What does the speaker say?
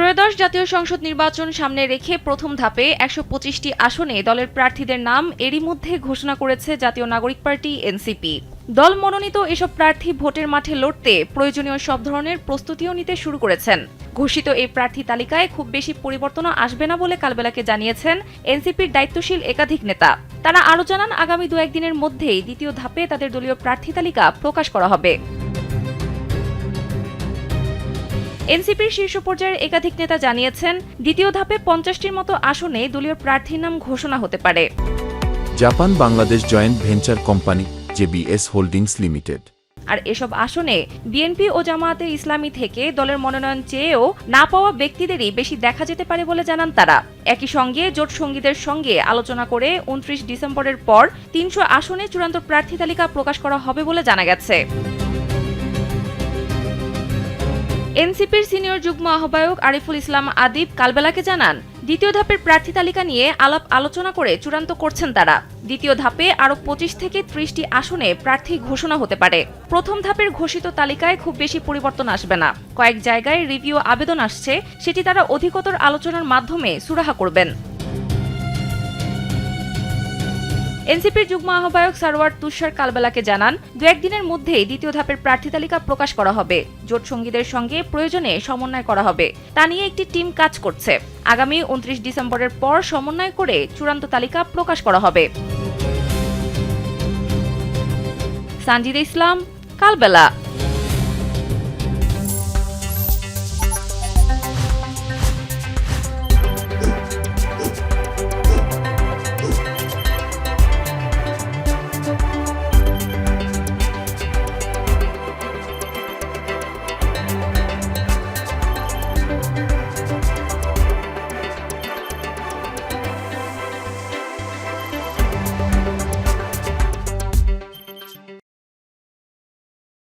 ত্রয়োদশ জাতীয় সংসদ নির্বাচন সামনে রেখে প্রথম ধাপে ১২৫টি আসনে দলের প্রার্থীদের নাম এরই মধ্যে ঘোষণা করেছে জাতীয় নাগরিক পার্টি এনসিপি। দল মনোনীত এসব প্রার্থী ভোটের মাঠে লড়তে প্রয়োজনীয় সব ধরনের প্রস্তুতিও নিতে শুরু করেছেন। ঘোষিত এই প্রার্থী তালিকায় খুব বেশি পরিবর্তনও আসবে না বলে কালবেলাকে জানিয়েছেন এনসিপির দায়িত্বশীল একাধিক নেতা। তারা আরও জানান, আগামী ২-১ দিনের মধ্যেই দ্বিতীয় ধাপে তাদের দলীয় প্রার্থী তালিকা প্রকাশ করা হবে। এনসিপির শীর্ষ পর্যায়ের একাধিক নেতা জানিয়েছেন, দ্বিতীয় ধাপে ৫০টির মতো আসনে দলীয় প্রার্থীর নাম ঘোষণা হতে পারে। Japan Bangladesh joint venture company JBS holdings limited. আর এসব আসনে বিএনপি ও জামায়াতে ইসলামী থেকে দলের মনোনয়ন চেয়েও না পাওয়া ব্যক্তিদেরই বেশি দেখা যেতে পারে বলে জানান তারা। একই সঙ্গে জোট সঙ্গীদের সঙ্গে আলোচনা করে ২৯ ডিসেম্বরের পর ৩০০ আসনে চূড়ান্ত প্রার্থী তালিকা প্রকাশ করা হবে বলে জানা গেছে। এনসিপির সিনিয়র যুগ্ম আহ্বায়ক আরিফুল ইসলাম আদিব কালবেলাকে জানান, দ্বিতীয় ধাপের প্রার্থী তালিকা নিয়ে আলাপ আলোচনা করে চূড়ান্ত করছেন তারা। দ্বিতীয় ধাপে আরও ২৫ থেকে ৩০টি আসনে প্রার্থী ঘোষণা হতে পারে। প্রথম ধাপের ঘোষিত তালিকায় খুব বেশি পরিবর্তন আসবে না। কয়েক জায়গায় রিভিউ আবেদন আসছে, সেটি তারা অধিকতর আলোচনার মাধ্যমে সুরাহা করবেন। এনসিপির যুগ্ম আহ্বায়ক সারওয়ার তুষার কালবেলাকে জানান, ২-১ দিনের মধ্যেই দ্বিতীয় ধাপের প্রার্থী তালিকা প্রকাশ করা হবে। জোট সঙ্গীদের সঙ্গে প্রয়োজনে সমন্বয় করা হবে, তা নিয়ে একটি টিম কাজ করছে। আগামী ২৯ ডিসেম্বরের পর সমন্বয় করে চূড়ান্ত তালিকা প্রকাশ করা হবে। সানজিদা ইসলাম, কালবেলা।